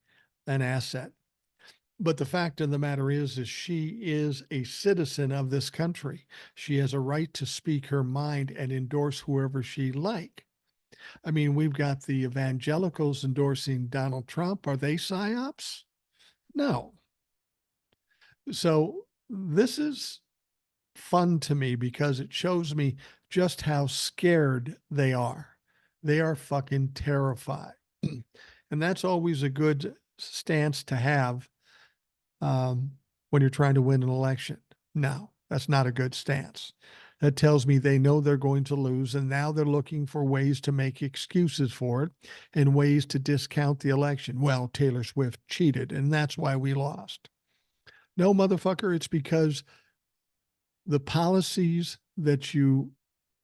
an asset. But the fact of the matter is she is a citizen of this country. She has a right to speak her mind and endorse whoever she like. I mean, we've got the evangelicals endorsing Donald Trump. Are they psyops? No. So this is fun to me because it shows me just how scared they are. They are fucking terrified. And that's always a good stance to have um, when you're trying to win an election. No, that's not a good stance. That tells me they know they're going to lose, and now they're looking for ways to make excuses for it and ways to discount the election. Well, Taylor Swift cheated, and that's why we lost. No, motherfucker, it's because the policies that you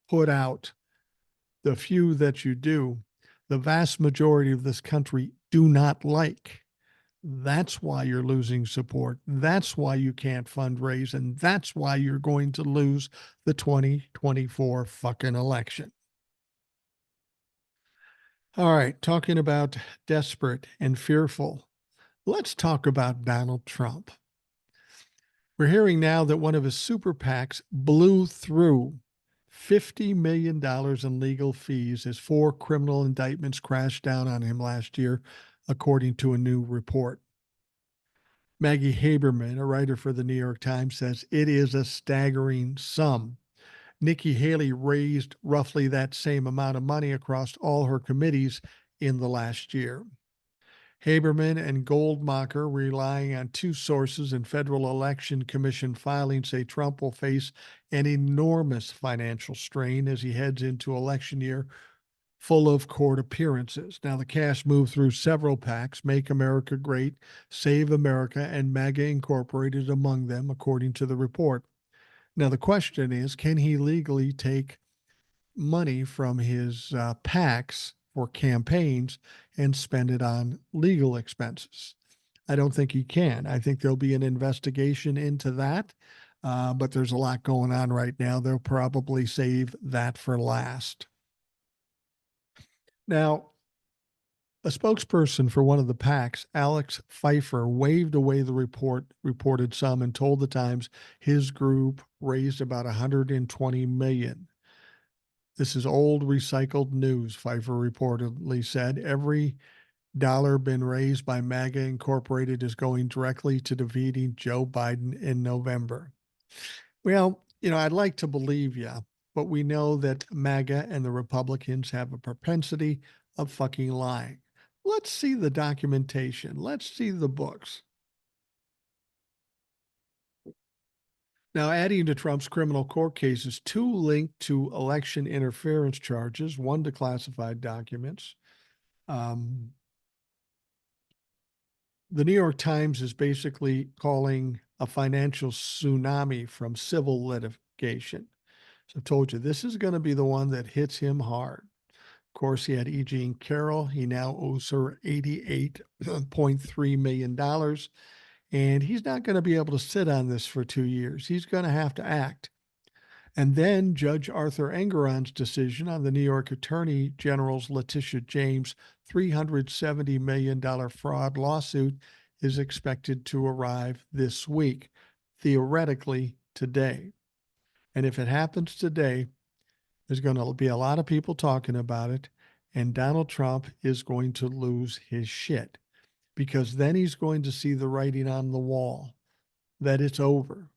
put out, the few that you do, the vast majority of this country do not like. That's why you're losing support. That's why you can't fundraise. And that's why you're going to lose the 2024 fucking election. All right, talking about desperate and fearful, let's talk about Donald Trump. We're hearing now that one of his super PACs blew through $50 million in legal fees as 4 criminal indictments crashed down on him last year, according to a new report. Maggie Haberman, a writer for the New York Times, says it is a staggering sum. Nikki Haley raised roughly that same amount of money across all her committees in the last year. Haberman and Goldmacher, relying on 2 sources in Federal Election Commission filings, say Trump will face an enormous financial strain as he heads into election year full of court appearances. Now, the cash moved through several PACs, Make America Great, Save America, and MAGA Incorporated among them, according to the report. Now, the question is, can he legally take money from his PACs for campaigns and spend it on legal expenses? I don't think he can. I think there'll be an investigation into that, but there's a lot going on right now. They'll probably save that for last. Now, a spokesperson for one of the PACs, Alex Pfeiffer, waved away the reported sum and told the Times his group raised about 120 million. This is old recycled news, Pfeiffer reportedly said. Every dollar been raised by MAGA Incorporated is going directly to defeating Joe Biden in November. Well, I'd like to believe you, but we know that MAGA and the Republicans have a propensity of fucking lying. Let's see the documentation. Let's see the books. Now, adding to Trump's criminal court cases, 2 linked to election interference charges, 1 to classified documents. The New York Times is basically calling a financial tsunami from civil litigation. So I told you, this is going to be the one that hits him hard. Of course, he had E. Jean Carroll. He now owes her $88.3 million. And he's not going to be able to sit on this for 2 years. He's going to have to act. And then Judge Arthur Engoron's decision on the New York Attorney General's Laticia James $370 million fraud lawsuit is expected to arrive this week, theoretically today. And if it happens today, there's going to be a lot of people talking about it, and Donald Trump is going to lose his shit because then he's going to see the writing on the wall that it's over.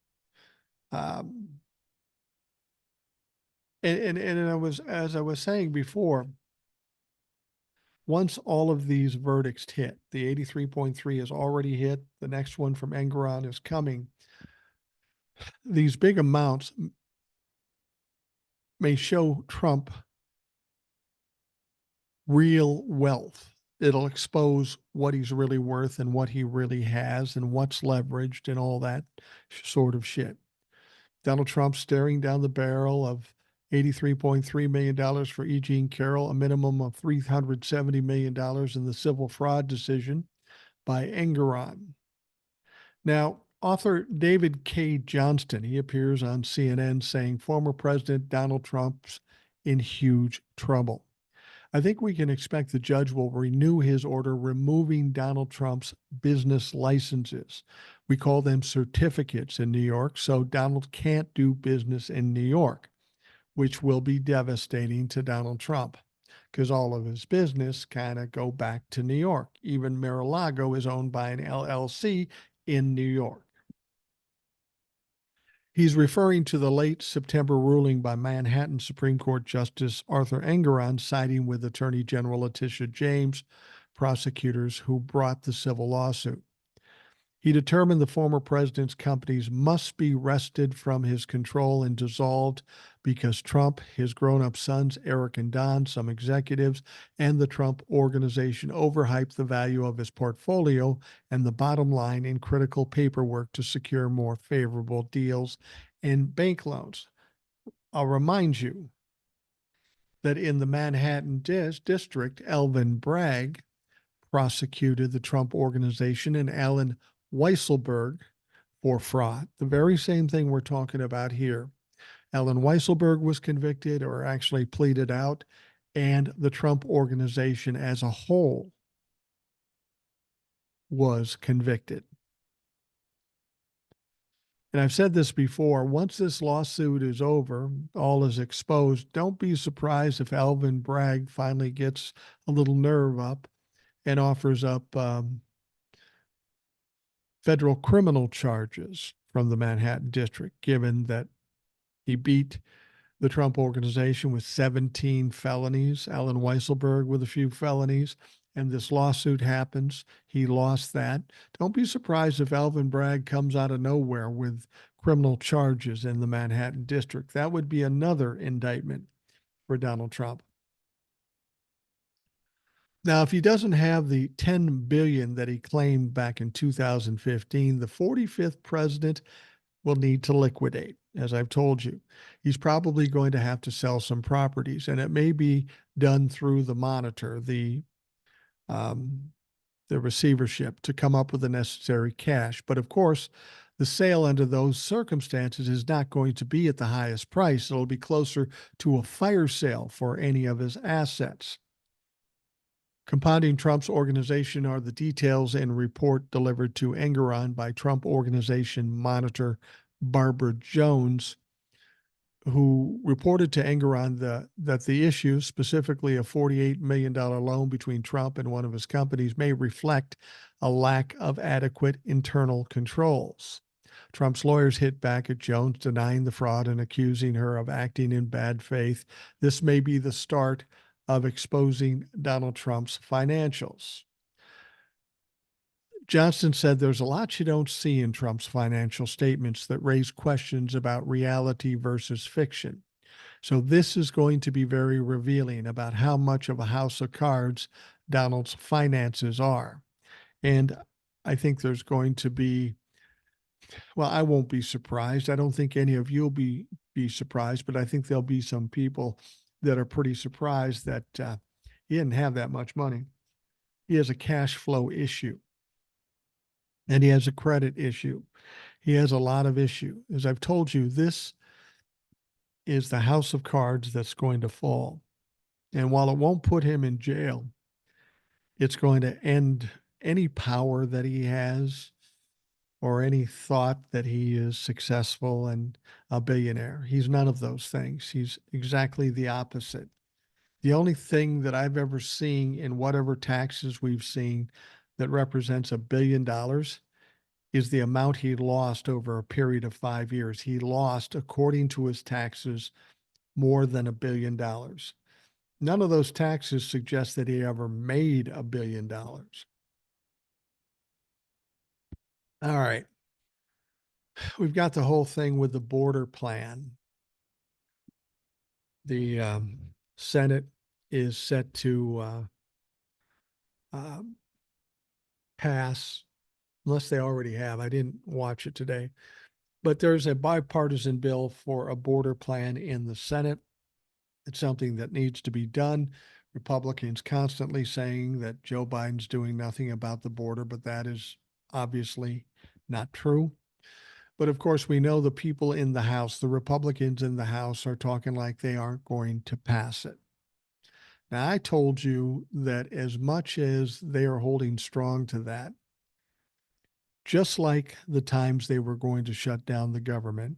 And I was, as I was saying before, once all of these verdicts hit, the 83.3 is already hit. The next one from Engoron is coming. These big amounts may show Trump real wealth. It'll expose what he's really worth and what he really has and what's leveraged and all that sort of shit. Donald Trump staring down the barrel of $83.3 million for E. Jean Carroll, a minimum of $370 million in the civil fraud decision by Engoron. Now, author David K. Johnston, he appears on CNN saying former President Donald Trump's in huge trouble. I think we can expect the judge will renew his order removing Donald Trump's business licenses. We call them certificates in New York, so Donald can't do business in New York, which will be devastating to Donald Trump because all of his business kind of go back to New York. Even Mar-a-Lago is owned by an LLC in New York. He's referring to the late September ruling by Manhattan Supreme Court Justice Arthur Engoron, siding with Attorney General Laticia James, prosecutors who brought the civil lawsuit. He determined the former president's companies must be wrested from his control and dissolved because Trump, his grown-up sons, Eric and Don, some executives, and the Trump organization overhyped the value of his portfolio and the bottom line in critical paperwork to secure more favorable deals and bank loans. I'll remind you that in the Manhattan district, Alvin Bragg prosecuted the Trump organization and Alan Weisselberg for fraud. The very same thing we're talking about here. Alan Weisselberg was convicted, or actually pleaded out, and the Trump organization as a whole was convicted. And I've said this before, once this lawsuit is over, all is exposed, don't be surprised if Alvin Bragg finally gets a little nerve up and offers up federal criminal charges from the Manhattan district, given that he beat the Trump organization with 17 felonies, Alan Weisselberg with a few felonies, and this lawsuit happens. He lost that. Don't be surprised if Alvin Bragg comes out of nowhere with criminal charges in the Manhattan district. That would be another indictment for Donald Trump. Now, if he doesn't have the 10 billion that he claimed back in 2015, the 45th president will need to liquidate. As I've told you, he's probably going to have to sell some properties, and it may be done through the monitor, the receivership, to come up with the necessary cash. But of course, the sale under those circumstances is not going to be at the highest price. It'll be closer to a fire sale for any of his assets. Compounding Trump's organization are the details in a report delivered to Engoron by Trump Organization monitor Barbara Jones, who reported to Engoron that the issue, specifically a $48 million loan between Trump and one of his companies, may reflect a lack of adequate internal controls. Trump's lawyers hit back at Jones, denying the fraud and accusing her of acting in bad faith. This may be the start of exposing Donald Trump's financials. Johnson said there's a lot you don't see in Trump's financial statements that raise questions about reality versus fiction. So this is going to be very revealing about how much of a house of cards Donald's finances are. And I think there's going to be, well, I won't be surprised. I don't think any of you'll be surprised, but I think there'll be some people that are pretty surprised that he didn't have that much money. He has a cash flow issue, and he has a credit issue. He has a lot of issue. As I've told you, this is the house of cards that's going to fall. And while it won't put him in jail, it's going to end any power that he has or any thought that he is successful and a billionaire. He's none of those things. He's exactly the opposite. The only thing that I've ever seen in whatever taxes we've seen that represents $1 billion is the amount he lost over a period of 5 years. He lost, according to his taxes, more than $1 billion. None of those taxes suggest that he ever made $1 billion. All right. We've got the whole thing with the border plan. The Senate is set to pass, unless they already have. I didn't watch it today. But there's a bipartisan bill for a border plan in the Senate. It's something that needs to be done. Republicans constantly saying that Joe Biden's doing nothing about the border, but that is obviously not true. But of course, we know the people in the House, the Republicans in the House, are talking like they aren't going to pass it. Now, I told you that as much as they are holding strong to that, just like the times they were going to shut down the government,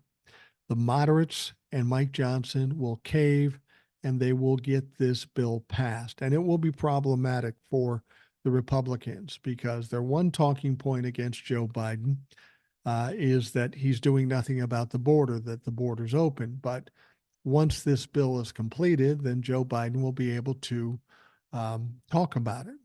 the moderates and Mike Johnson will cave and they will get this bill passed. And it will be problematic for the Republicans because their one talking point against Joe Biden is that he's doing nothing about the border, that the border's open. But once this bill is completed, then Joe Biden will be able to talk about it.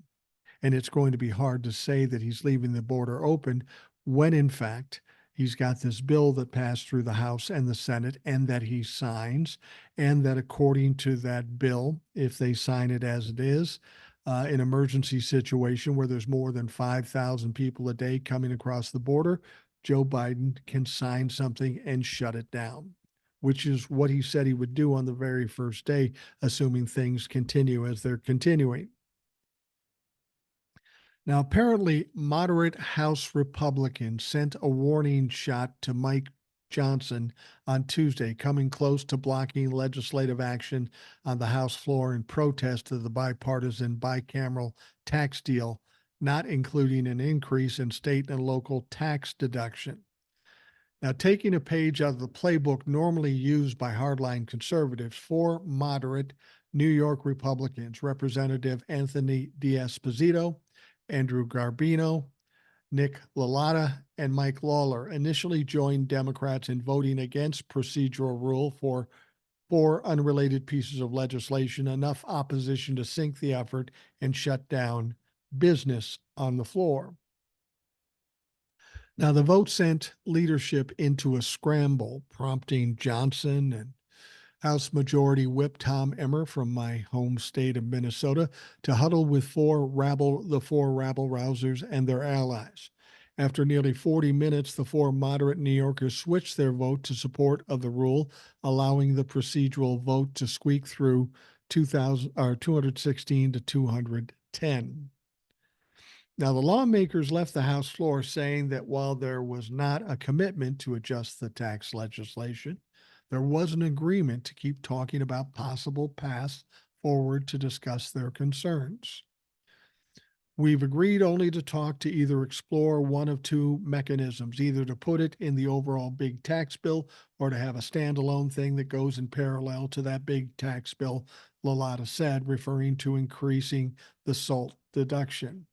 And it's going to be hard to say that he's leaving the border open when, in fact, he's got this bill that passed through the House and the Senate and that he signs. And that according to that bill, if they sign it as it is, an emergency situation where there's more than 5,000 people a day coming across the border, Joe Biden can sign something and shut it down, which is what he said he would do on the very first day, assuming things continue as they're continuing. Now, apparently, moderate House Republicans sent a warning shot to Mike Johnson on Tuesday, coming close to blocking legislative action on the House floor in protest of the bipartisan bicameral tax deal, not including an increase in state and local tax deduction. Now, taking a page out of the playbook normally used by hardline conservatives, four moderate New York Republicans, Representative Anthony D'Esposito, Andrew Garbino, Nick LaLotta, and Mike Lawler, initially joined Democrats in voting against procedural rule for four unrelated pieces of legislation, enough opposition to sink the effort and shut down business on the floor. Now, the vote sent leadership into a scramble, prompting Johnson and House Majority Whip Tom Emmer from my home state of Minnesota to huddle with the four rabble rousers and their allies. After nearly 40 minutes, the four moderate New Yorkers switched their vote to support of the rule, allowing the procedural vote to squeak through 216 to 210. Now, the lawmakers left the House floor saying that while there was not a commitment to adjust the tax legislation, there was an agreement to keep talking about possible paths forward to discuss their concerns. We've agreed only to talk to either explore one of two mechanisms, either to put it in the overall big tax bill or to have a standalone thing that goes in parallel to that big tax bill, LaLotta said, referring to increasing the SALT deduction.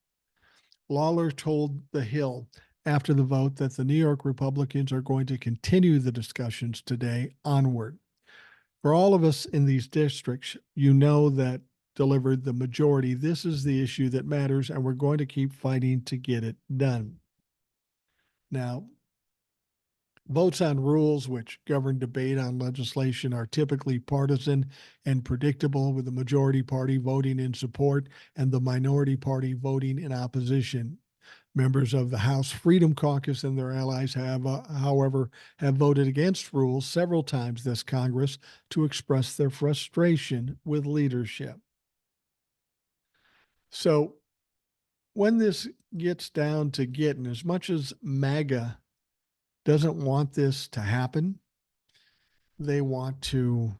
Lawler told The Hill after the vote that the New York Republicans are going to continue the discussions today onward. For all of us in these districts, you know that delivered the majority. This is the issue that matters, and we're going to keep fighting to get it done. Now, votes on rules which govern debate on legislation are typically partisan and predictable, with the majority party voting in support and the minority party voting in opposition. Members of the House Freedom Caucus and their allies have, however, have voted against rules several times this Congress to express their frustration with leadership. So when this gets down to getting, as much as MAGA doesn't want this to happen, they want to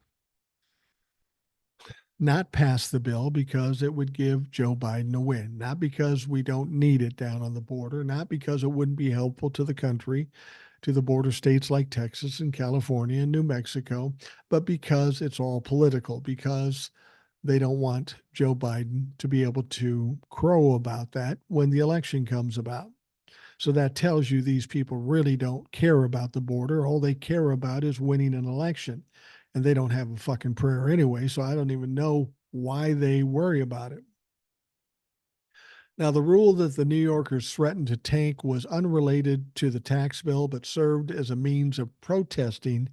not pass the bill because it would give Joe Biden a win, not because we don't need it down on the border, not because it wouldn't be helpful to the country, to the border states like Texas and California and New Mexico, but because it's all political, because they don't want Joe Biden to be able to crow about that when the election comes about. So that tells you these people really don't care about the border. All they care about is winning an election. And they don't have a fucking prayer anyway, so I don't even know why they worry about it. Now, the rule that the New Yorkers threatened to tank was unrelated to the tax bill, but served as a means of protesting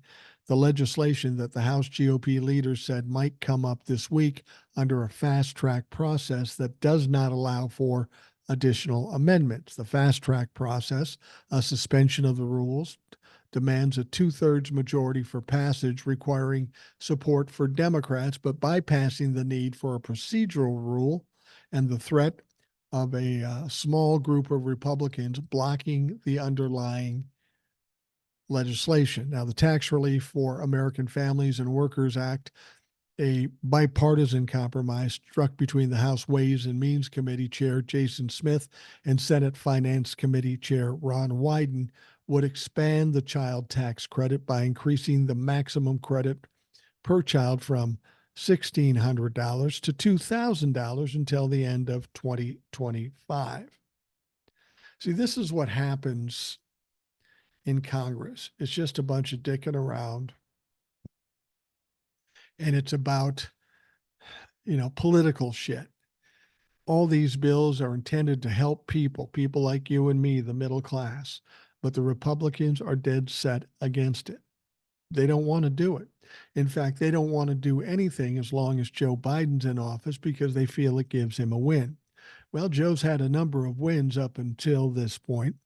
the legislation that the House GOP leaders said might come up this week under a fast track process that does not allow for additional amendments. The fast track process, a suspension of the rules, demands a two-thirds majority for passage, requiring support for Democrats, but bypassing the need for a procedural rule and the threat of a small group of Republicans blocking the underlying legislation. Now, the Tax Relief for American Families and Workers Act a bipartisan compromise struck between the House Ways and Means Committee Chair Jason Smith and Senate Finance Committee Chair Ron Wyden would expand the child tax credit by increasing the maximum credit per child from $1,600 to $2,000 until the end of 2025. See, this is what happens in Congress. It's just a bunch of dicking around, and it's about, political shit. All these bills are intended to help people like you and me, the middle class, but the Republicans are dead set against it. They don't want to do it. In fact, they don't want to do anything as long as Joe Biden's in office because they feel it gives him a win. Well, Joe's had a number of wins up until this point,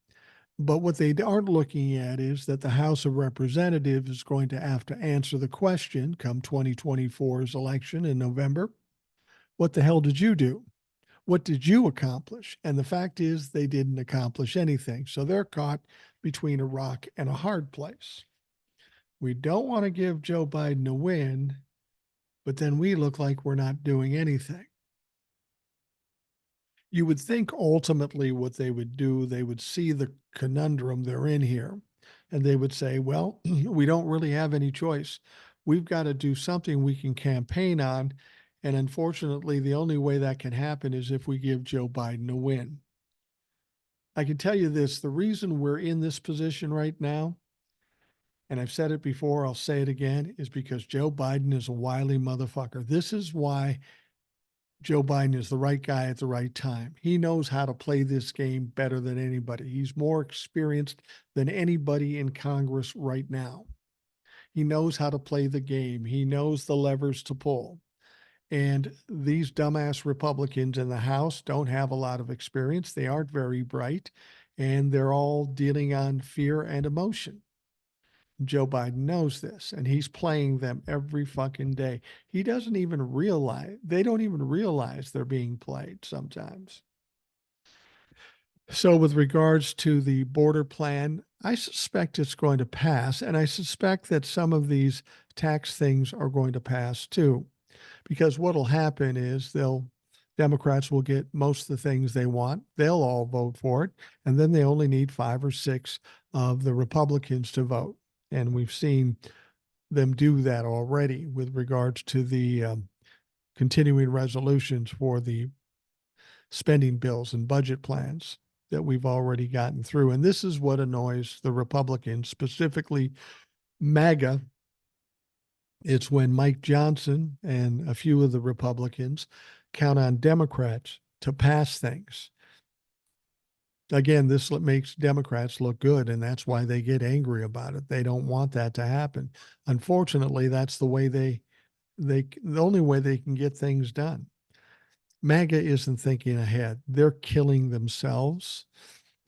but what they aren't looking at is that the House of Representatives is going to have to answer the question come 2024's election in November. What the hell did you do? What did you accomplish? And the fact is, they didn't accomplish anything. So they're caught between a rock and a hard place. We don't want to give Joe Biden a win, but then we look like we're not doing anything. You would think ultimately what they would do, they would see the conundrum they're in here, and they would say, well, we don't really have any choice. We've got to do something we can campaign on. And unfortunately, the only way that can happen is if we give Joe Biden a win. I can tell you this, the reason we're in this position right now, and I've said it before, I'll say it again, is because Joe Biden is a wily motherfucker. This is why Joe Biden is the right guy at the right time. He knows how to play this game better than anybody. He's more experienced than anybody in Congress right now. He knows how to play the game. He knows the levers to pull. And these dumbass Republicans in the House don't have a lot of experience. They aren't very bright, and they're all dealing on fear and emotion. Joe Biden knows this, and he's playing them every fucking day. He doesn't even realize, they don't even realize they're being played sometimes. So, with regards to the border plan, I suspect it's going to pass, and I suspect that some of these tax things are going to pass too. Because what'll happen is Democrats will get most of the things they want. They'll all vote for it. And then they only need 5 or 6 of the Republicans to vote. And we've seen them do that already with regards to the continuing resolutions for the spending bills and budget plans that we've already gotten through. And this is what annoys the Republicans, specifically MAGA. It's when Mike Johnson and a few of the Republicans count on Democrats to pass things. Again, this makes Democrats look good, and that's why they get angry about it. They don't want that to happen. Unfortunately, that's the way the only way they can get things done. MAGA isn't thinking ahead. They're killing themselves.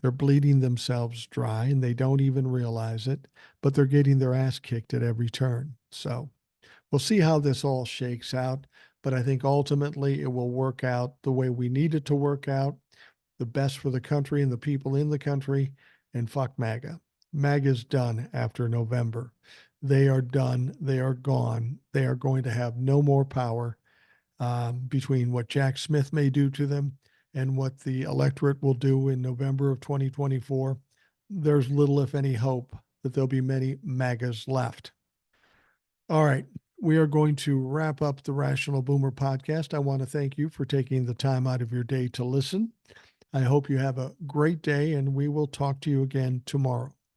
They're bleeding themselves dry, and they don't even realize it, but they're getting their ass kicked at every turn. So we'll see how this all shakes out, but I think ultimately it will work out the way we need it to work out, the best for the country and the people in the country, and fuck MAGA. MAGA's done after November. They are done. They are gone. They are going to have no more power between what Jack Smith may do to them and what the electorate will do in November of 2024. There's little, if any, hope that there'll be many MAGAs left. All right. We are going to wrap up the Rational Boomer podcast. I want to thank you for taking the time out of your day to listen. I hope you have a great day, and we will talk to you again tomorrow.